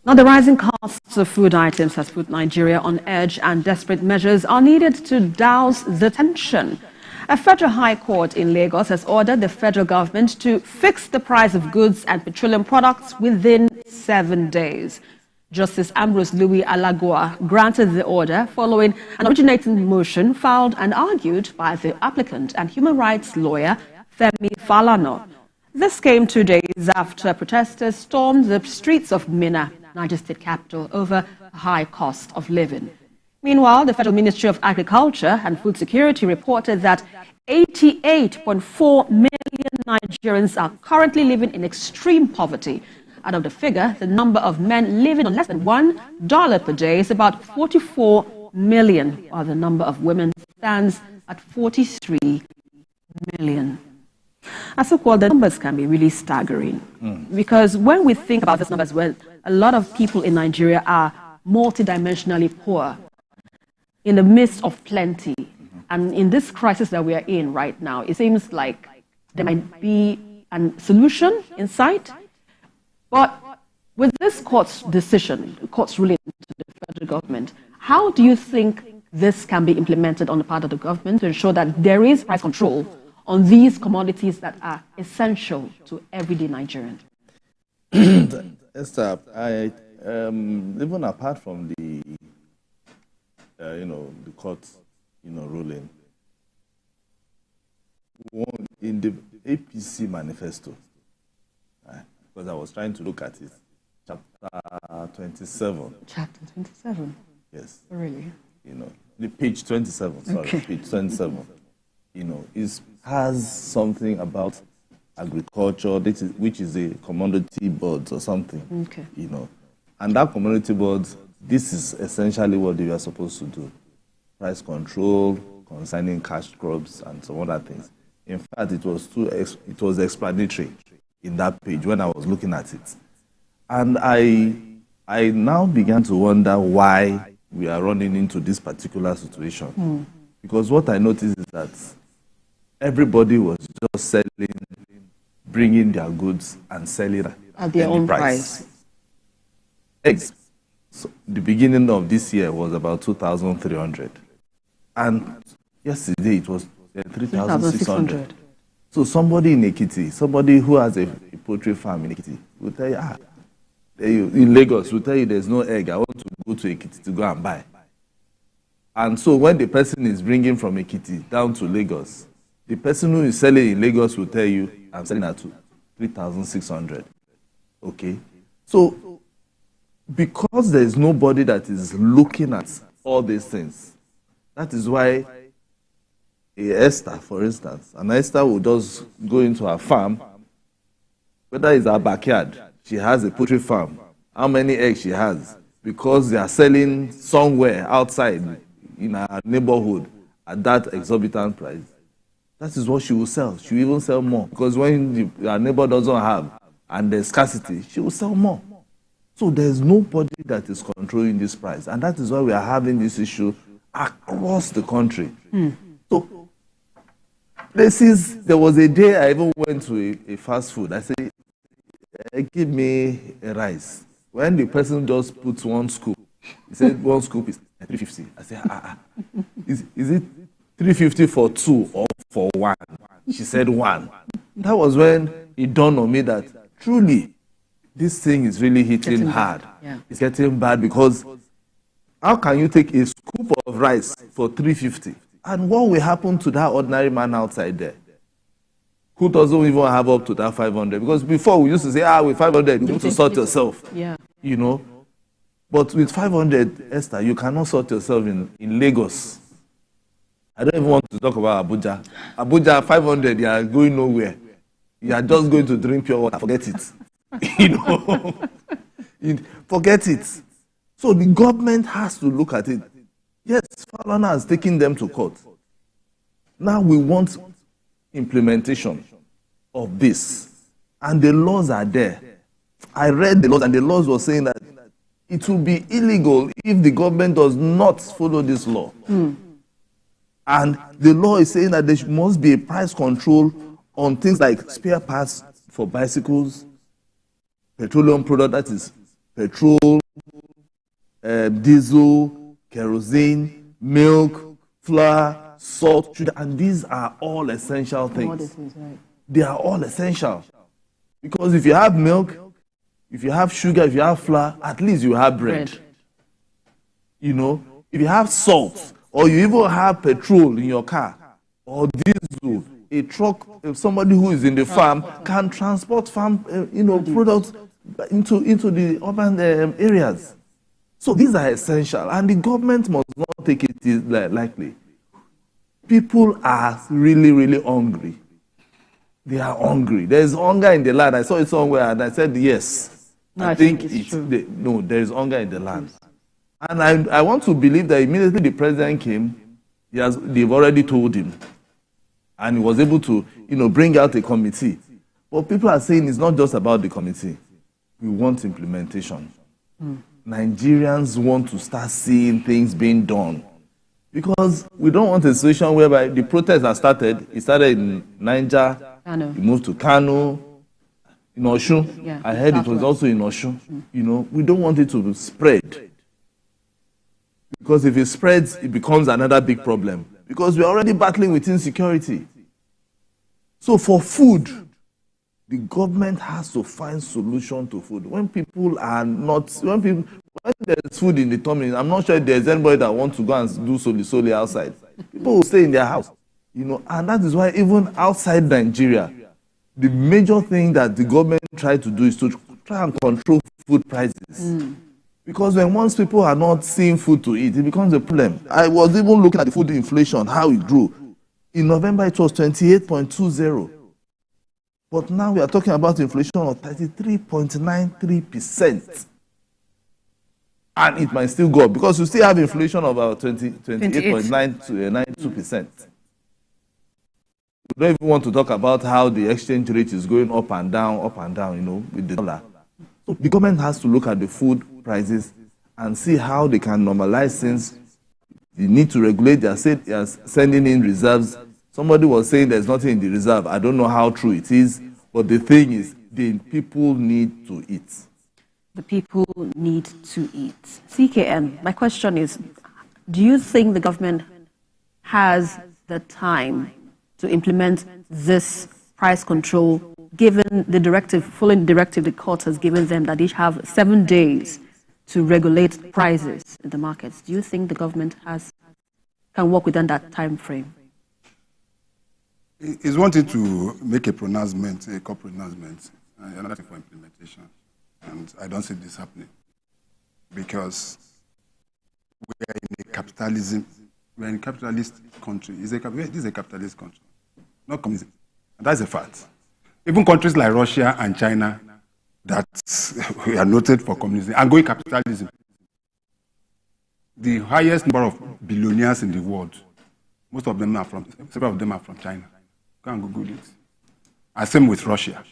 Now, the rising costs of food items has put Nigeria on edge, and desperate measures are needed to douse the tension. A federal high court in Lagos has ordered the federal government to fix the price of goods and petroleum products within 7 days. Justice Ambrose Louis Alagoa granted the order following an originating motion filed and argued by the applicant and human rights lawyer Femi Falana. This came 2 days after protesters stormed the streets of Minna, Niger State capital, over the high cost of living. Meanwhile, the Federal Ministry of Agriculture and Food Security reported that 88.4 million Nigerians are currently living in extreme poverty. Out of the figure, the number of men living on less than $1 per day is about 44 million, while the number of women stands at 43 million. As so-called, the numbers can be really staggering. Because when we think about these numbers, well, a lot of people in Nigeria are multidimensionally poor in the midst of plenty. And in this crisis that we are in right now, it seems like there might be a solution in sight. But with this court's decision, the court's ruling to the federal government, how do you think this can be implemented on the part of the government to ensure that there is price control on these commodities that are essential to everyday Nigerians? Esther, even apart from the, the court, ruling, in the APC manifesto, because I was trying to look at it, chapter 27. Chapter 27? Yes. Oh, really? The page 27, sorry, okay. Page 27. It has something about agriculture, which is a commodity board or something. Okay. And that commodity board, this is essentially what they are supposed to do. Price control, concerning cash crops and some other things. In fact, it was explanatory in that page when I was looking at it. And I now began to wonder why we are running into this particular situation. Because what I noticed is that everybody was just bringing their goods and selling at their own price. Eggs. So the beginning of this year was about 2,300. And yesterday it was 3,600. So somebody in Ekiti, somebody who has a poultry farm in Ekiti, will tell you, in Lagos, will tell you there's no egg. I want to go to Ekiti to go and buy. And so when the person is bringing from Ekiti down to Lagos, the person who is selling in Lagos will tell you, I'm selling at 3,600. Okay? So, because there is nobody that is looking at all these things, that is why Esther, for instance, and Esther will just go into her farm, whether it's her backyard, she has a poultry farm, how many eggs she has, because they are selling somewhere outside in her neighborhood at that exorbitant price. That is what she will sell. She will even sell more. Because when her neighbor doesn't have and there's scarcity, she will sell more. So there's nobody that is controlling this price. And that is why we are having this issue across the country. So places, there was a day I even went to a fast food. I said, give me a rice. When the person just puts one scoop, he said one scoop is 350. I said, is it 350 for two or for one? She said one. That was when it dawned on me that truly this thing is really hitting hard. Yeah. It's getting bad because how can you take a scoop of rice for 350? And what will happen to that ordinary man outside there who doesn't even have up to that 500? Because before we used to say, with 500, you need to sort yourself. Yeah. But with 500, Esther, you cannot sort yourself in Lagos. I don't even want to talk about Abuja. Abuja, 500, you are going nowhere. You are just going to drink pure water. Forget it. Forget it. So the government has to look at it. Yes, Falana has taken them to court. Now we want implementation of this. And the laws are there. I read the laws, and the laws were saying that it will be illegal if the government does not follow this law. And the law is saying that there must be a price control on things like spare parts for bicycles, petroleum product, that is petrol, diesel, kerosene, milk, flour, salt, sugar, and these are all essential things. Right. They are all essential. Because if you have milk, if you have sugar, if you have flour, at least you have bread. You know, if you have salt, or you even have petrol in your car, or diesel, a truck, somebody who is in the farm can transport farm, products into the urban areas. So these are essential, and the government must not take it lightly. People are really, really hungry. They are hungry. There is hunger in the land. I saw it somewhere, and I said, yes. No, I think it's true. There is hunger in the land. And I want to believe that immediately the president came, they've already told him. And he was able to, bring out a committee. But people are saying it's not just about the committee. We want implementation. Nigerians want to start seeing things being done. Because we don't want a situation whereby the protests have started. It started in Niger, it moved to Kano, in Osun. Yeah, I heard it was also in Osun. We don't want it to spread. Because if it spreads, it becomes another big problem. Because we're already battling with insecurity. So for food, the government has to find solution to food. When there's food in the tummy, I'm not sure there's anybody that wants to go and do soli outside. People will stay in their house. And that is why even outside Nigeria, the major thing that the government tried to do is to try and control food prices. Because once people are not seeing food to eat, it becomes a problem. I was even looking at the food inflation, how it grew. In November, it was 28.20. But now we are talking about inflation of 33.93%. And it might still go up because you still have inflation of about 28.92%. We don't even want to talk about how the exchange rate is going up and down, with the dollar. So the government has to look at the food prices and see how they can normalize things. They need to regulate. They are sending in reserves. Somebody was saying there's nothing in the reserve. I don't know how true it is, but the thing is, the people need to eat. The people need to eat. CKN, my question is, do you think the government has the time to implement this price control, given the directive, following the directive the court has given them that they have 7 days to regulate prices in the markets? Do you think the government can work within that time frame? It's wanting to make a pronouncement, a corporate pronouncement, another thing for implementation. And I don't see this happening because we're in a capitalist country. This is a capitalist country, not communism. And that's a fact. Even countries like Russia and China that are noted for communism and going capitalism. The highest number of billionaires in the world, several of them are from China. Go and Google it. And same with Russia.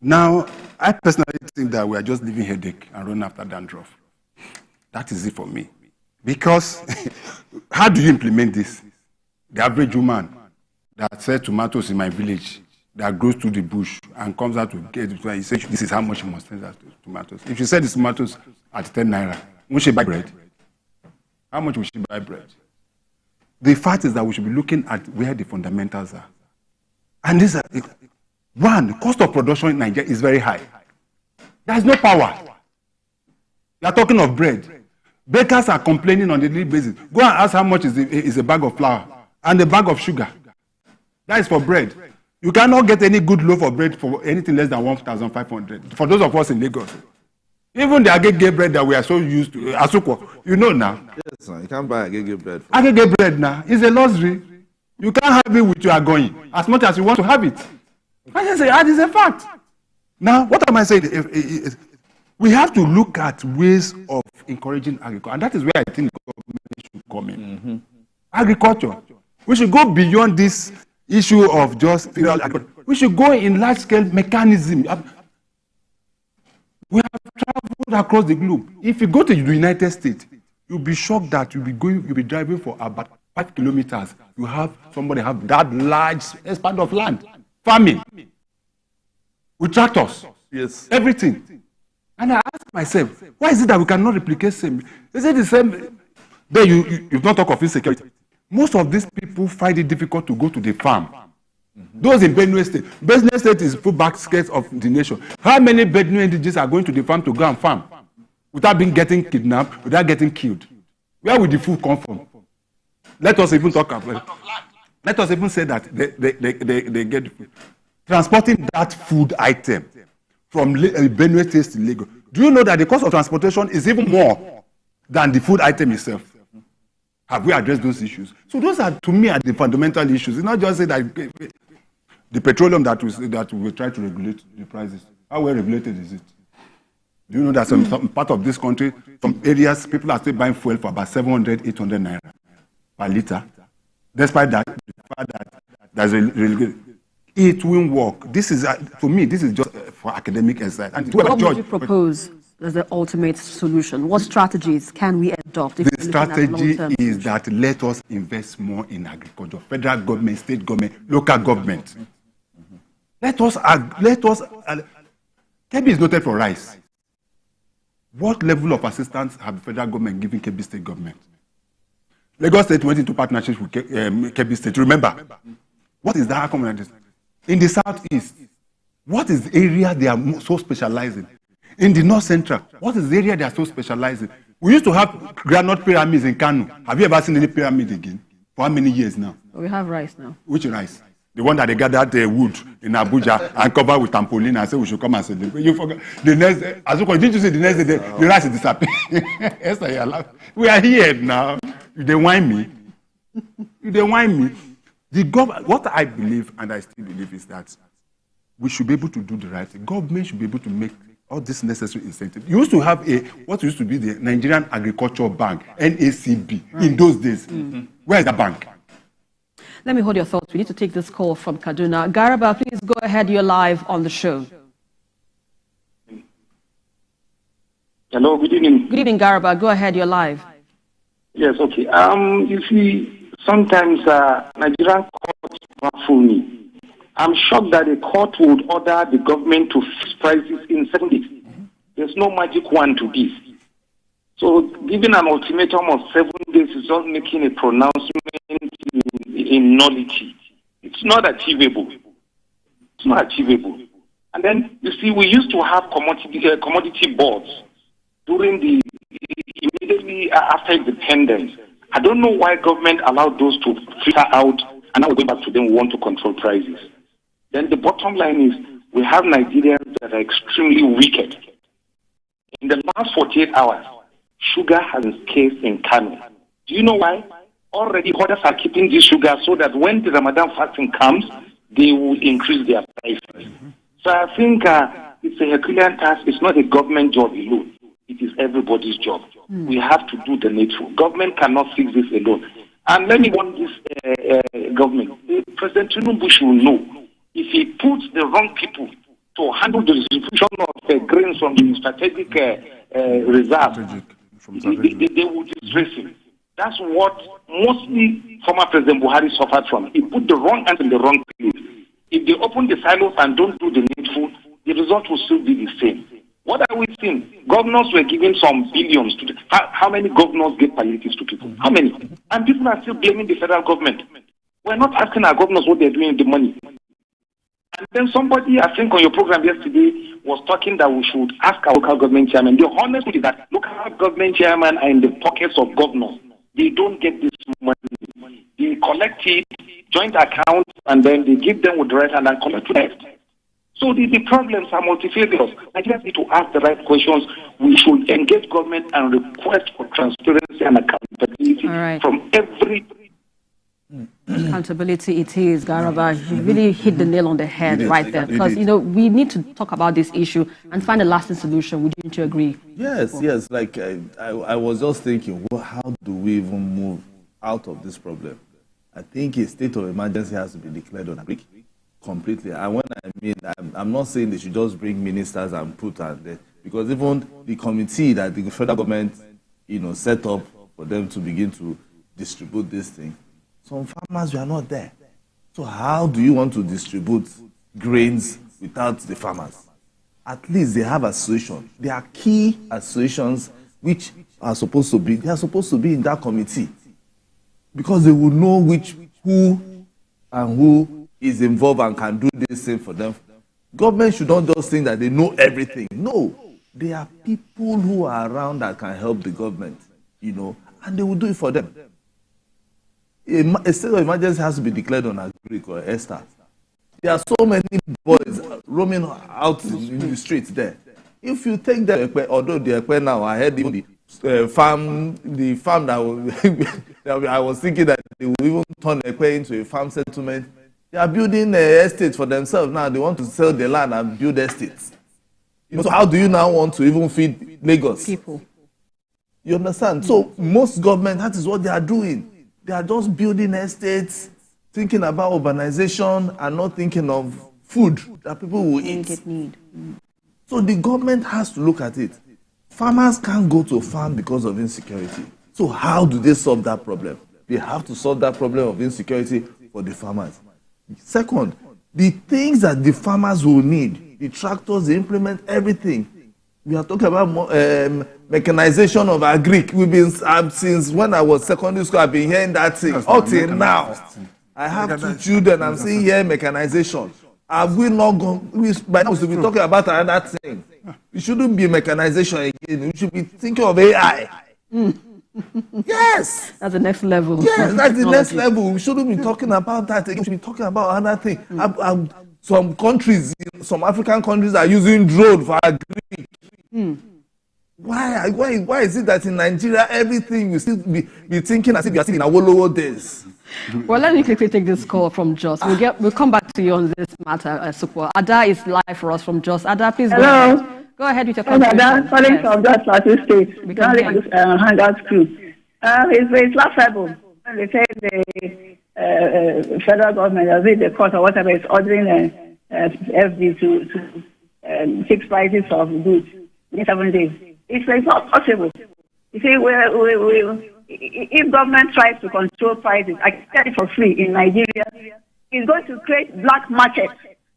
Now, I personally think that we are just leaving headache and running after dandruff. That is it for me. Because how do you implement this? The average woman that sells tomatoes in my village, that goes to the bush and comes out to get it, he says, this is how much she must sell that tomatoes. If she sells the tomatoes at 10 naira, will she buy bread? How much will she buy bread? The fact is that we should be looking at where the fundamentals are. And these are, one, the cost of production in Nigeria is very high. There is no power. You are talking of bread. Bakers are complaining on a daily basis. Go and ask how much is a bag of flour and a bag of sugar. That is for bread. You cannot get any good loaf of bread for anything less than 1,500. For those of us in Lagos. Even the agege bread that we are so used to, asukwo, now. Yes, sir. You can't buy agege bread. Agege bread now is a luxury. You can't have it with your agoyin as much as you want to have it. That is a fact. Now, what am I saying? We have to look at ways of encouraging agriculture. And that is where I think government should come in. Agriculture. We should go beyond this issue of just federal agriculture. We should go in large-scale mechanism. We have traveled across the globe. If you go to the United States, you'll be shocked that you'll be driving for about 5 kilometers. You have somebody have that large expanse of land. Farming. With tractors. Yes. Everything. And I ask myself, why is it that we cannot replicate same? Is it the same? Then you've not talked of insecurity. Most of these people find it difficult to go to the farm. Those in Benue State. Benue State is full basket of the nation. How many Benue indigenous are going to the farm to go and farm without getting kidnapped, without getting killed? Where will the food come from? Let us even talk about it. Let us even say that they get the food. Transporting that food item from Benue State to Lagos. Do you know that the cost of transportation is even more than the food item itself? Have we addressed those issues? So those are, to me, are the fundamental issues. It's not just say that the petroleum that we try to regulate the prices. How well regulated is it? Do you know that some part of this country, some areas, people are still buying fuel for about 700, 800 naira per liter? Despite that, the fact that there's a it won't work. This is, to me, this is just for academic exercise. And what would you propose as the ultimate solution? What strategies can we adopt? The strategy is that let us invest more in agriculture. Federal government, state government, local government. Let us. Kebbi is noted for rice. What level of assistance have the federal government given Kebbi state government? Lagos State went into partnership with Kebbi State. Remember, what is that common? In the southeast, what is the area they are so specialized in? In the north central, what is the area they are so specialized in? We used to have granite pyramids in Kano. Have you ever seen any pyramid again? For how many years now? We have rice now. Which rice? The one that they gathered wood in Abuja and covered with trampoline and said we should come and celebrate. You forgot. The next, didn't you say the next day the rice is disappearing? Yes, we are here now. They whine me. They whine me. What I believe, and I still believe, is that we should be able to do the right thing. Government should be able to make all this necessary incentive. You used to have what used to be the Nigerian Agricultural Bank, NACB, in those days. Where is the bank? Let me hold your thoughts. We need to take this call from Kaduna. Garaba, please go ahead. You're live on the show. Hello, good evening. Good evening, Garaba. Go ahead. You're live. Yes, okay. You see, sometimes Nigerian courts baffle me. I'm shocked that a court would order the government to fix prices in 7 days. There's no magic wand to this. So giving an ultimatum of 7 days is just making a pronouncement in nullity. It's not achievable. It's not achievable. And then, you see, we used to have commodity boards immediately after independence. I don't know why government allowed those to filter out, and now we're going back to them, we want to control prices. Then the bottom line is, we have Nigerians that are extremely wicked. In the last 48 hours, sugar has escaped in Kano. Do you know why? Already hoarders are keeping this sugar so that when the Ramadan fasting comes, they will increase their prices. So I think it's a Herculean task. It's not a government job alone. It is everybody's job. We have to do the needful. Government cannot fix this alone. And let me warn this government. President Tinubu should know, if he puts the wrong people to handle the distribution of grains from the strategic reserve, they will disgrace him. That's what mostly former President Buhari suffered from. He put the wrong hand in the wrong place. If they open the silos and don't do the needful, the result will still be the same. What are we seeing? Governors were giving some billions to how many governors give palliatives to people? How many? And people are still blaming the federal government. We're not asking our governors what they're doing with the money. And then somebody, I think on your program yesterday, was talking that we should ask our local government chairman. The honest truth is that local government chairman are in the pockets of governors. They don't get this money. They collect it, joint accounts, and then they give them with the right hand and collect left. So the problems are multifarious. I just need to ask the right questions. We should engage government and request for transparency and accountability from every... Accountability it is, Garaba. You really hit the nail on the head right there. Because, we need to talk about this issue and find a lasting solution. Wouldn't you agree? Yes. Like, I was just thinking, how do we even move out of this problem? I think a state of emergency has to be declared on agri completely. And when I mean, I'm not saying they should just bring ministers and put out there, because even the committee that the federal government, set up for them to begin to distribute this thing, some farmers were not there. So how do you want to distribute grains without the farmers? at least they have association. There are key associations which are supposed to be, they are supposed to be in that committee because they will know who is involved and can do this thing for them. Government should not just think that they know everything. No, there are people who are around that can help the government, and they will do it for them. A state of emergency has to be declared on Agric or Esther. There are so many boys roaming out in the streets there. If you take them, although they are now, I heard even the farm that I was thinking that they will even turn Ekpe into a farm settlement. They are building estates for themselves now. They want to sell the land and build estates. So how do you now want to even feed Lagos? People. You understand? So most government, that is what they are doing. They are just building estates, thinking about urbanization and not thinking of food that people will eat. So the government has to look at it. Farmers can't go to a farm because of insecurity. So how do they solve that problem? They have to solve that problem of insecurity for the farmers. Second, the things that the farmers will need, the tractors, the implement, everything. We are talking about mechanization of agric. We've been since when I was secondary school. I've been hearing that thing up till now. I have 2 children. I'm seeing here mechanization. Have we not gone? By now, we should be talking about another thing. It shouldn't be mechanization again. We should be thinking of AI. Yes. That's the next level. Yes, that's the next level. We shouldn't be talking about that again. We should be talking about another thing. Some countries, some African countries are using drone for agric. Why is it that in Nigeria everything you still be thinking as if you are still in Awolowo days? Well, let me quickly take this call from Jos. We'll come back to you on this matter, Supo. Ada is live for us from Jos. Ada, please go ahead with your contribution. Ada, calling from Jos Plateau State. Hangout crew. It's laughable when they say the federal government, or the court or whatever, is ordering FD to fix prices of goods in 7 days. It's not possible. You see, if government tries to control prices, I can get it for free in Nigeria, it's going to create black market.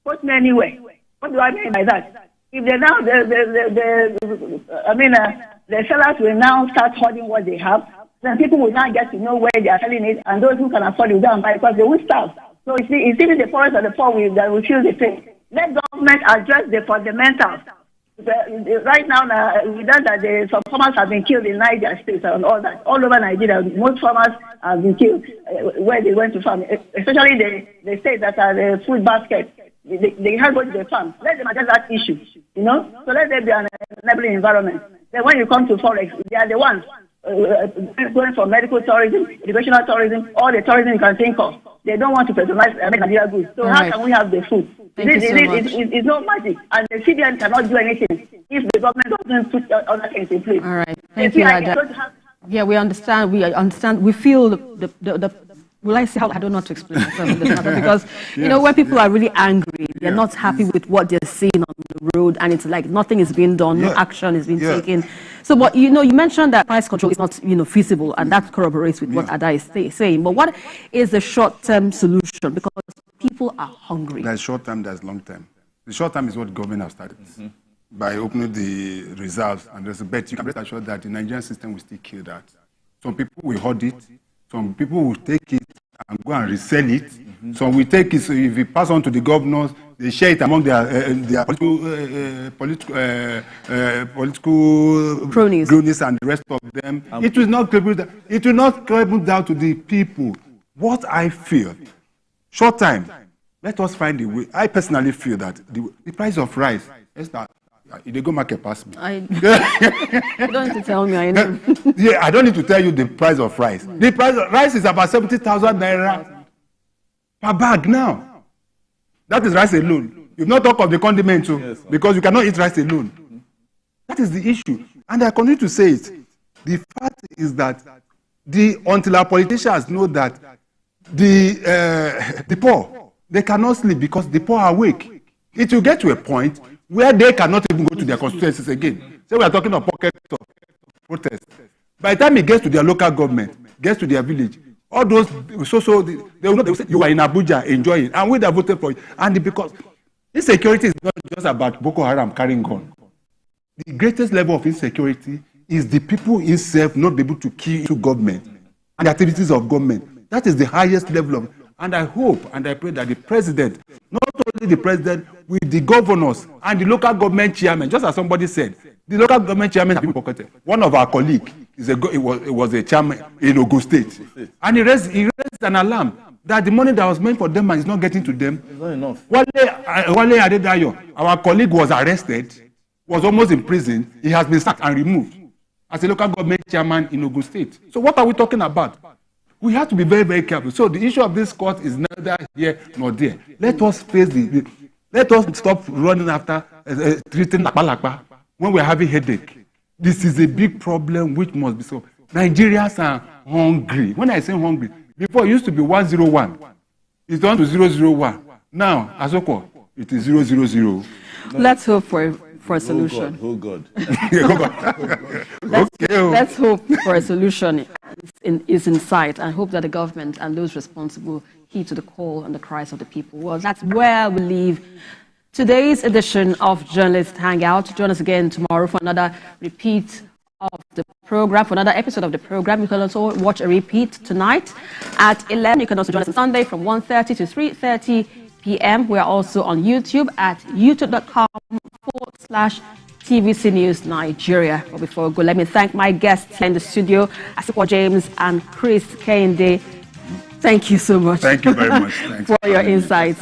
Put me anywhere. What do I mean by that? If they now, the sellers will now start hoarding what they have, then people will now get to know where they are selling it, and those who can afford it will go and buy because they will starve. So it's even the poorest of the poor that will feel the pain. Let government address the fundamentals. Right now, we know that some farmers have been killed in Niger State and all that. All over Nigeria, most farmers have been killed where they went to farm, especially the states that are the food basket. They have go to the farm. Let them address that issue, So let there be an enabling environment. Then when you come to Forex, they are the ones going for medical tourism, educational tourism, all the tourism you can think of. They don't want to patronize Nigeria goods. So how can we have the food? It's no magic. And the CBN cannot do anything if the government doesn't put other things in place. All right. Thank you, Ada. Yeah, we understand. We feel the will I say how I don't know how to explain myself in this matter because when people are really angry, they're not happy with what they're seeing on the road, and it's like nothing is being done, no action is being taken. So, but you mentioned that price control is not feasible, and that corroborates with what Ada is saying. But what is the short-term solution? Because people are hungry. There's short-term, there's long-term. The short-term is what government has started by opening the reserves and there's a bet. You can rest assured that the Nigerian system will still kill that. Some people will hoard it. Some people will take it and go and resell it. Some will take it, so if it pass on to the governors, they share it among their political cronies and the rest of them. It will not crumble down to the people. What I feel, short time, let us find a way. I personally feel that the price of rice, they go market pass me. You don't need to tell me. I know. I don't need to tell you the price of rice. The price of rice is about 70,000 naira per bag now. That is rice alone. You've not talked of the condiment too, because you cannot eat rice alone. That is the issue. And I continue to say it. The fact is that until our politicians know that the poor, they cannot sleep because the poor are awake. It will get to a point where they cannot even go to their constituencies again. So we are talking of pockets of protest. By the time it gets to their local government, gets to their village, all those, they will say you are in Abuja enjoying, and we have voted for you. And because insecurity is not just about Boko Haram carrying gun. The greatest level of insecurity is the people itself not be able to key into government and the activities of government. That is the highest level of, and I hope and I pray that the president, not only the president, with the governors and the local government chairman, just as somebody said, the local government chairman have been pocketed. One of our colleagues was a chairman in Ogun State, and he raised an alarm that the money that was meant for them is not getting to them. It's not enough. Wale Adedayo, our colleague, was arrested, was almost in prison. He has been sacked and removed as a local government chairman in Ogun State. So what are we talking about? We have to be very, very careful. So the issue of this court is neither here nor there. Let us face let us stop running after treating Lakpa when we're having headache. This is a big problem which must be solved. Nigerians are hungry. When I say hungry, before it used to be 101. It's down to 001. Now, Asoko, it is 000. Let's hope for a solution. Oh God. Let's hope for a solution is in sight. I hope that the government and those responsible heed to the call and the cries of the people. Well, that's where we leave today's edition of Journalist Hangout. Join us again tomorrow for another repeat of the program, for another episode of the program. You can also watch a repeat tonight at 11. You can also join us on Sunday from 1:30 to 3:30 p.m. We're also on YouTube at youtube.com/TVC News Nigeria. But before we go, let me thank my guests here in the studio, Asikwa James and Chris Kende. Thank you so much. Thank you very much. For your insights.